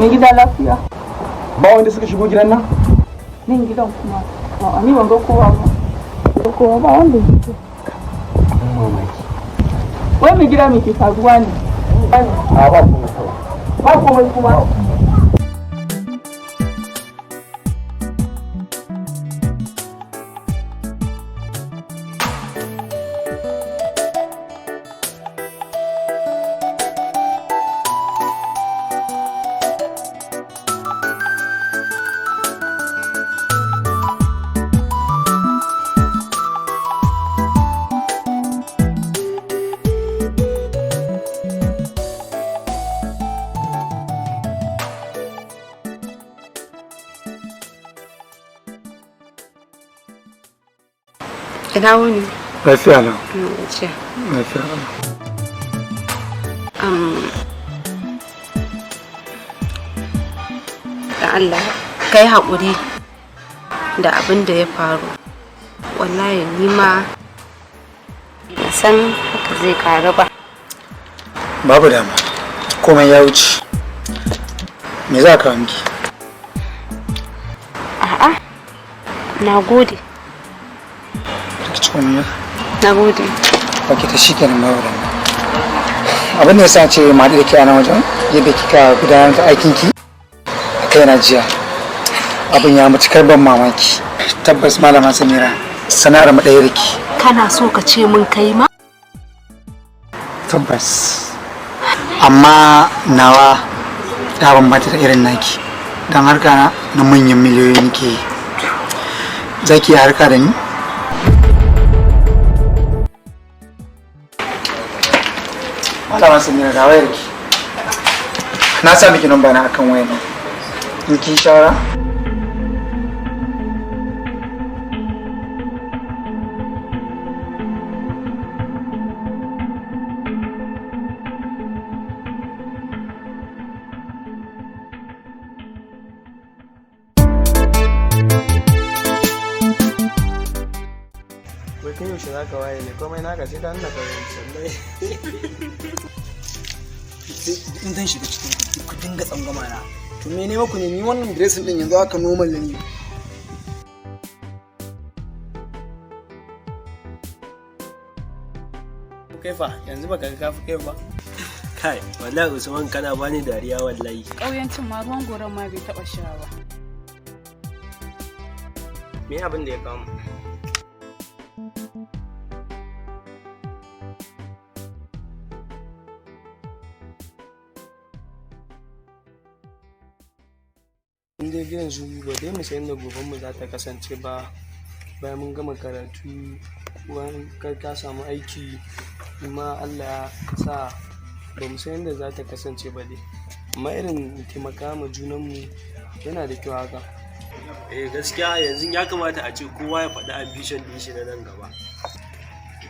Mai gida lafiya. Ba wanda suka shigo gidan nan? Nan gidan kuma. A'a ni ban ga kowa ba. Ba kowa ba wanda yake. Abin mamaki. Wai mai gida me ke faruwa ne? A ba komai kawai. Ba komai kuma. Ina wuni? Lafiya lau. Lafiya. Lafiya lau. Da Allah kai haƙuri da abin da ya faru. Wallahi ni ma ban san haka zai ƙaru ba. Babu dama. Komai ya wuce. Me za ka wanki? A'a. Na gode. Komai. Na gode. Baki ta shi kenan babu dama. Abin da ya sa ce ma da ke a nan wajen yadda kika gudanar da aikinki a kai na jiya. Abin ya matukar ban mamaki. Tabbas malama Samira sana'ar mu ɗaya da ki. Kana so ka ce mun kai ma? Tabbas. Amma nawa ya bambanta da irin naki. Don harka na manyan miliyoyi nake yi. Za ki yi harka da ni? Malama Samira ga wayar ki. Na sa miki namba na akan wayar. In kin shawara? Wai kai yaushe za ka waye ne komai naka sai ta nuna fahimci sallai. In zan shiga cikin ku dinga tsangwama na. To me ne maku ne ni wannan dressing din yanzu aka normal ne. Kai fa yanzu baka ga kafi kai ba. Kai, wallahi Usman kana bani dariya wallahi. Ƙauyancin ma ruwan goron ma bai taɓa sha ba. Me abin da ya kawo mu? In dai yanzu ba dai mu san da goben mu za ta kasance ba bayan mun gama karatu wani kai ka samu aiki kuma Allah ya sa ba mu san yadda za ta kasance ba dai amma irin taimaka ma junanmu yana da kyau haka. Gaskiya yanzu ya kamata a ce kowa ya faɗi ambition din shi na nan gaba.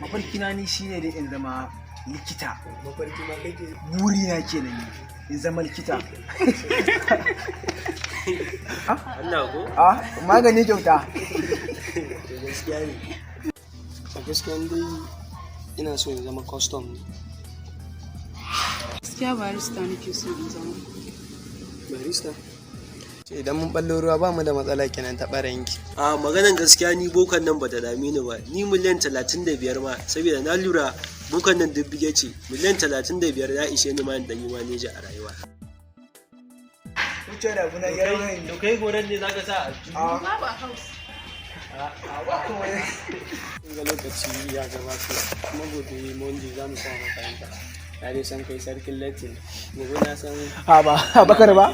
Mafarki na ni shine dai in zama likita. Mafarki ma kake? Buri na kenan ni in zama likita. Allah ko? Magani kyauta. Gaskiya ne. A gaskiya dai ina so in zama custom ne. Gaskiya barista nake so in zama. Barista? Idan mun ballo ruwa ba mu da matsala kenan ta ɓarayin ki. A maganan gaskiya ni bokan nan bata dame ni ba. Ni miliyan 35 ma saboda na lura bokan nan dubbige ce. Miliyan 35 ya ishe ni ma in danyi maneja a rayuwa. Wuce da guna yayin To kai goran ne zaka sa a jiki? Babu a house. Ga lokaci ya gabata kuma gobe Monday za mu sa makaranta. Ya dai san kai sarkin Latin. Gobe na san bakar ba.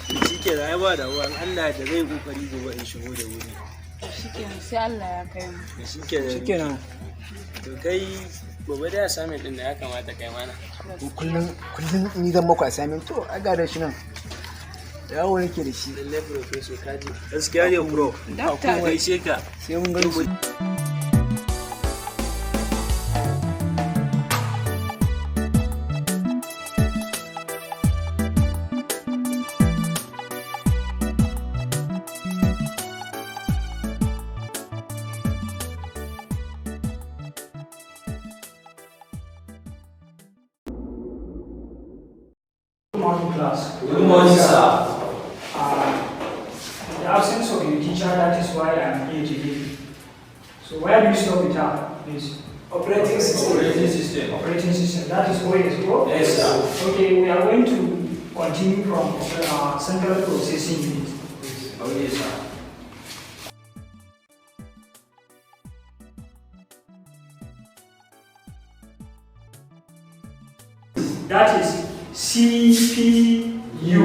Shi ke da ba da ruwan Allah da zai kokari gobe in shigo da wuri. Shikenan sai Allah ya kai mu. Shikenan. to kai gobe da assignment din da ya kamata kai mana. Kullum ni zan maku assignment to a ga da shi nan. Yawo nake da shi. Lalle professor kaji. Gaskiya ne bro. Doctor Kai sheka. Sai mun gani. morning, class. Good morning, sir. In the absence of your teacher, that is why I am here today. So where do you stop with her, please? Operating system. Operating system. That is OS, go? Yes, sir. Okay, we are going to continue from central processing unit. Oh, yes, sir. That is CPU.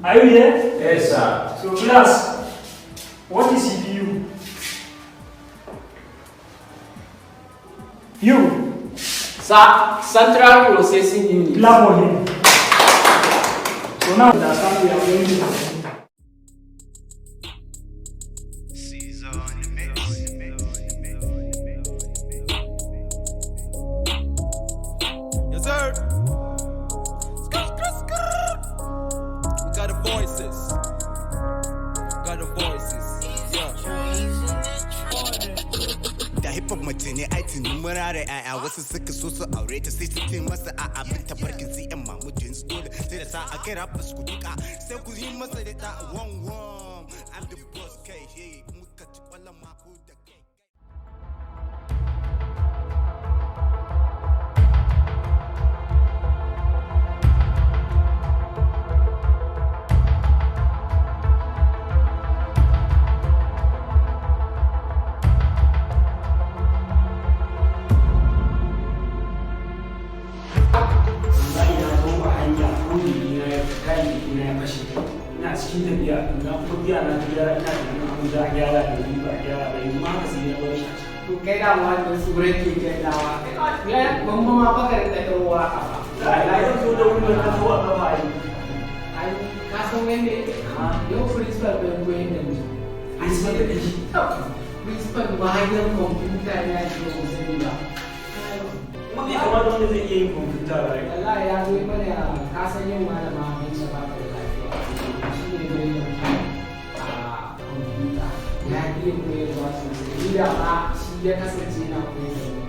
Are you here? Yes, sir. So class, what is CPU? You. Sir, central processing unit. Clap for him. So now understand we are going to continue. Yes, sir. We got the voices. Got the voices. Yeah. Da hip hop mace ne ai tuni mura da yaya wasu suka so su aure ta sai su ce masa a abin tabarkin sai yan mamujin su dole sai da sa a kai rappers ku duka sai ku yi masa da ta one I'm the boss kai hey muka ci kwallon mako da kai. Ina cikin tafiya na tafiya na tafiya ina da abin za a gyara da yi ba a gyara ba yanzu ma haka sai ya bar shi To kai da ma da su break ke dawa. Ya ban ma baka da ruwa a ba. da ya zo da wani na zo a gaba ai Ai ka san wanda yau principal bai koyi da mu. principal da shi Principal ma hanyar computer ne ya ce mu sani ba. kuma bai kamata wanda zai iya yin kwamfuta ba ai Allah ya zo mana ka san yin malama mun ce ba ka da lafiya. Shi ne bai da a computer. Ya iya koyarwa sosai. Ni da ma shi ya kasance na koyar da mu.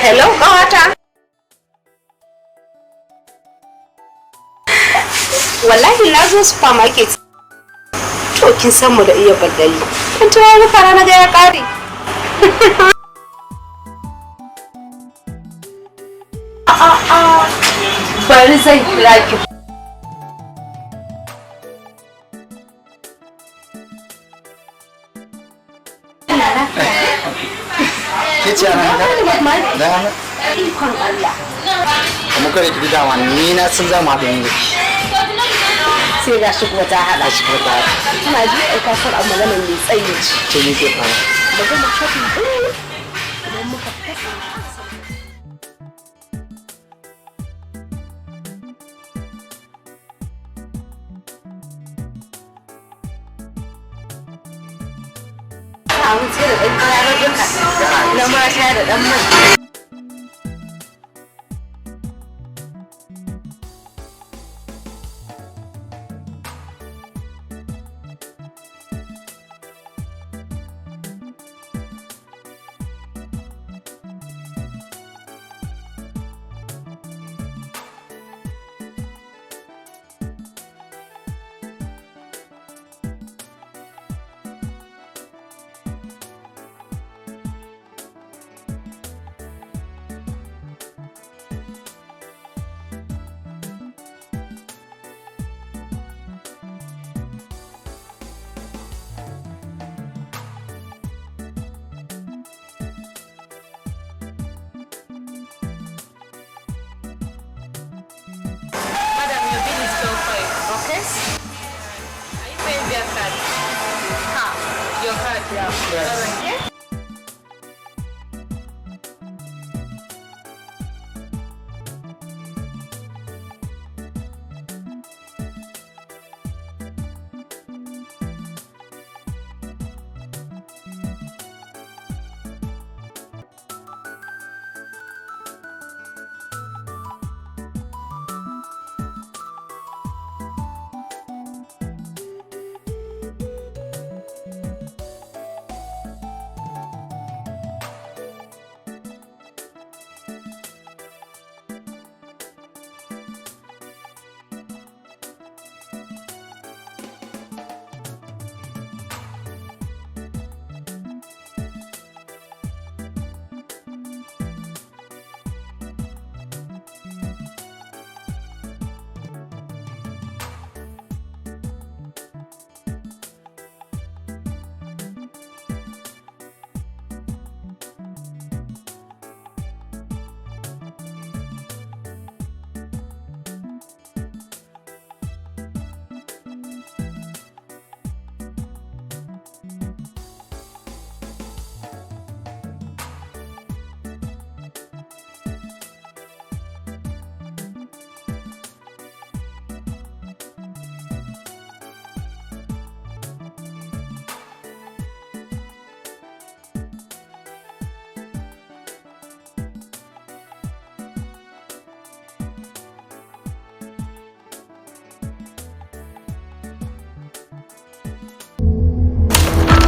Hello, kawata. Wallahi na zo supermarket. To kin san mu da iya baddali. Kun tuwa mu fara na ga ya kare. Bari zai kira ki. Ke ce ana da hana? Ikon Allah. Kuma kare ki dama ni na san za mu haɗu ne. Sai ga shi kuma ta haɗa. Shi kuma ta haɗa. Ina ji ai ka san amma maganar mai tsayi ce. Ce ni ke fara. Magana shopping ɗin. Idan muka fasa. Samu sai da ɗan ƙararar duka na mata da ɗan mai.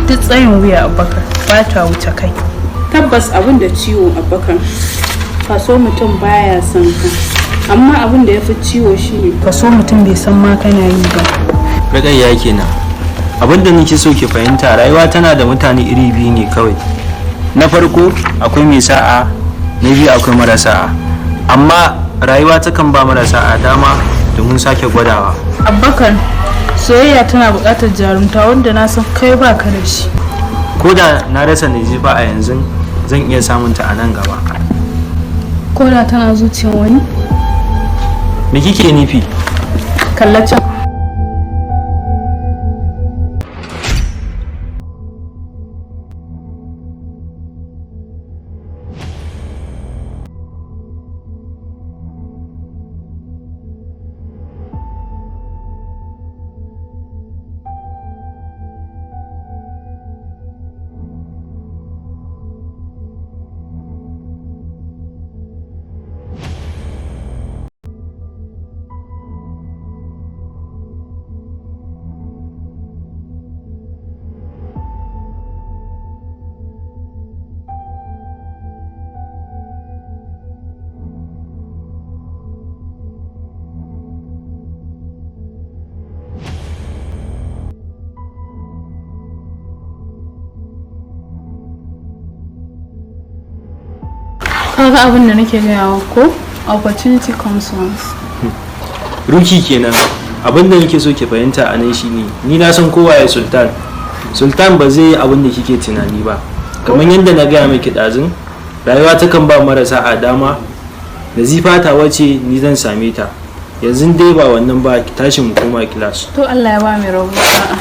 duk tsayin wuya Abubakar ba ta wuce kai. Tabbas abin da ciwo Abubakar, kaso mutum baya son ka, amma abin da ya fi ciwo shine Kaso mutum bai san ma kana yi ba. Ragayya kenan. Abin da nake so ki fahimta, rayuwa tana da mutane iri biyu ne kawai. Na farko akwai mai sa'a, na biyu akwai mara sa'a. Amma rayuwa takan ba mara sa'a dama domin sake gwadawa. Abubakar, soyayya tana buƙatar jarumta wanda na san kai ba ka da shi. Ko da na rasa Nazifa a yanzu, zan iya samun ta a nan gaba. Ko da tana zuciyar wani? Me kike nufi? Kallacin. Kaga abin da nake gayawa ko opportunity comes once. Ruki kenan. Abin da nake so ki fahimta a nan shine ni na san kowa ya sultan. Sultan ba zai yi abin da kike tunani ba. Kamar yadda na gaya miki ɗazun, rayuwa takan ba marasa a dama. Nazifa ta wace ni zan same ta. Yanzu dai ba wannan ba, ki tashi mu koma class. To Allah ya ba mu rabo sa'a.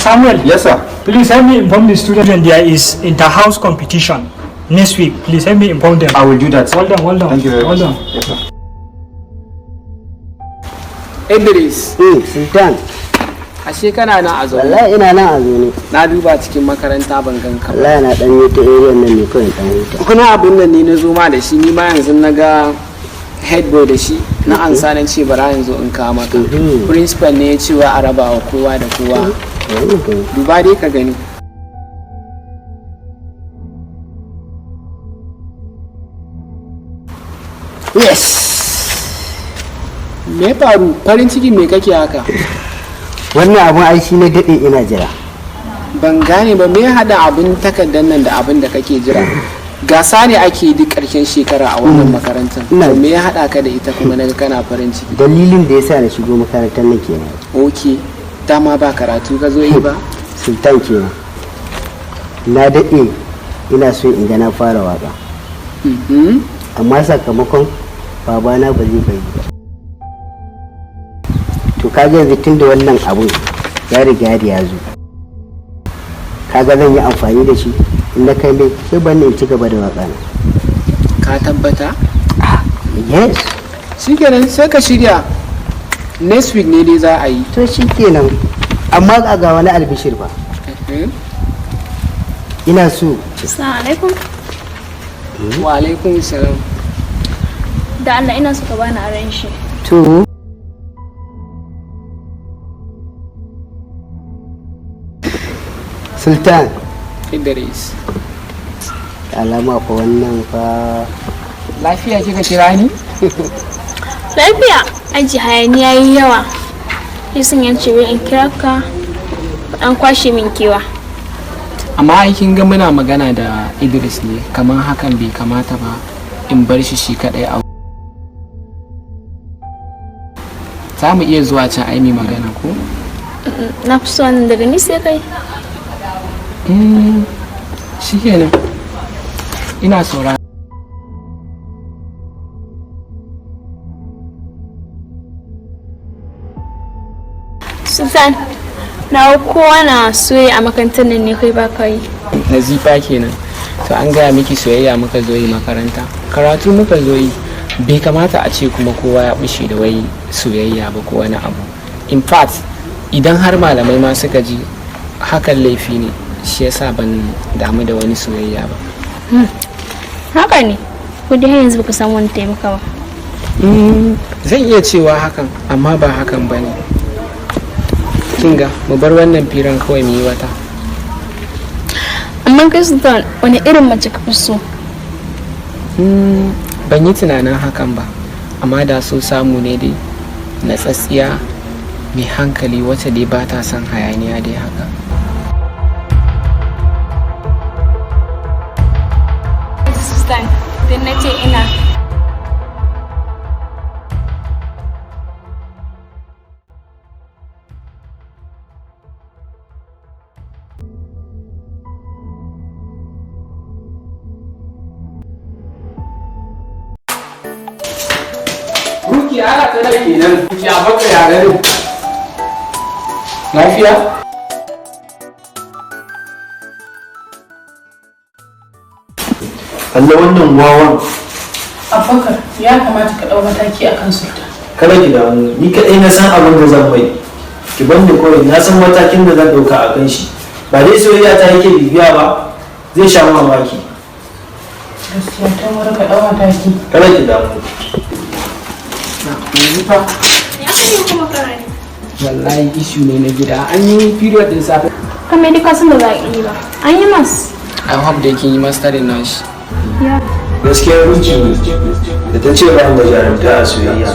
Samuel. Yes, sir. Please help me inform the students there is inter-house competition next week. Please help me inform them. I will do that. Well done, well done. Thank you very much. Well done. Yes, sir. Idris. Sultan. Ashe kana nan a zaune. Wallahi ina nan a zaune. Na duba cikin makaranta ban gan ka. Wallahi na dan yi ta area nan ne kawai dan yi ta. Kuna abun nan ne na zo ma da shi, ni ma yanzu na ga headboy da shi na ansa na ce bara yanzu in ka maka. Principal ne ya ce wa a raba wa kowa da kowa. Duba dai ka gani. Yes. Me faru? Farin ciki me kake haka? Wannan abun ai shi na dade ina jira. Ban gane ba, me hada abin takardar nan da abin da kake jira? Gasa ne ake duk ƙarshen shekara a wannan makarantar. To me ya hada ka da ita kuma naga kana farin ciki? Dalilin da yasa na shigo makarantar nan kenan. Okay. Dama ba karatu ka zo yi ba? Sultan kenan. Na dade ina so in ga na fara waka. Amma sakamakon babana ba zai bari ba. To kaga yanzu tun da wannan abun ya riga da ya zo, kaga zan yi amfani da shi in na kai mai sai ban in ci gaba da waka na. Ka tabbata? Yes. Shikenan sai ka shirya. Next week ne dai za a yi. To shikenan. Amma ga wani albishir ba. Ina so. Assalamu alaikum. Wa alaikum salam. Da Allah ina so ka bani aran shi. To. Sultan. Idris. Alama fa wannan fa. Lafiya kika kira ni? Lafiya. Aji hayaniya yi yawa. Sun yance in kira ka an kwashe min kewa. Amma aikin ga muna magana da Idris ne, kamar hakan bai kamata ba in bar shi kadai a. Za mu iya zuwa can aimi magana ko? Na fi son daga ni sai kai. Shi kenan. Ina saurara. Sultan, na kowa na soyayya a makarantar nan ne kai ba ka yi. Nazifa kenan. To an gaya miki soyayya muka zo yi makaranta. Karatu muka zo yi. Bai kamata a ce kuma kowa ya bushe da wai soyayya ba ko wani abu. In fact, idan har malamai ma suka ji hakan laifi ne, shi yasa ban damu da wani soyayya ba. Haka ne. Ko dai yanzu baka samu wani taimaka ba. Zan iya cewa hakan, amma ba hakan ba ne. Kinga, mu bar wannan firan kawai mu yi wata. Amma kai Sultan, wani irin mace ka fi so? Ban yi tunanin hakan ba, amma da so samu ne dai na tsatsiya mai hankali wacce dai ba ta son hayaniya dai haka. Sultan, don na ce ina. Ruki ana ta da kenan, ki a baka yaren. Lafiya? Allah wannan wawan. Abubakar ya kamata ka ɗau mataki a kan Sultan. Kada ki da wani, ni kaɗai na san abin da zan mai. Ki bani kawai na san matakin da zan ɗauka a kan shi. Ba dai soyayya ta yake bibiya ba, zai sha mamaki. Gaskiya ta wuri ka ɗau mataki. Kada ki damu. Yanzu fa. Ya kai kuma karani. Wallahi ishu ne na gida. An yi period din safe. Kamar duka sun da za a yi ba. An yi mas. I hope da kin yi mastering nashi. Ya. Gaskiya Ruki da ta ce ba da jarumta a soyayya.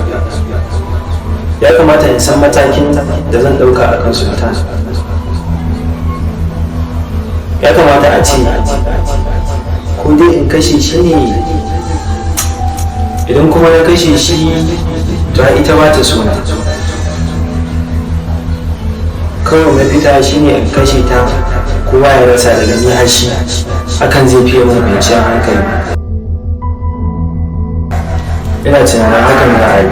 Ya kamata in san matakin da zan ɗauka a kan Sultan. Ya kamata a ce ko dai in kashe shi ne, idan kuma na kashe shi ta ita ba ta suna. Kawai mafita shi ne in kashe ta kowa ya rasa daga ni har shi, hakan zai fiye mun kwanciyar hankali. Ina tunanin hakan da a yi.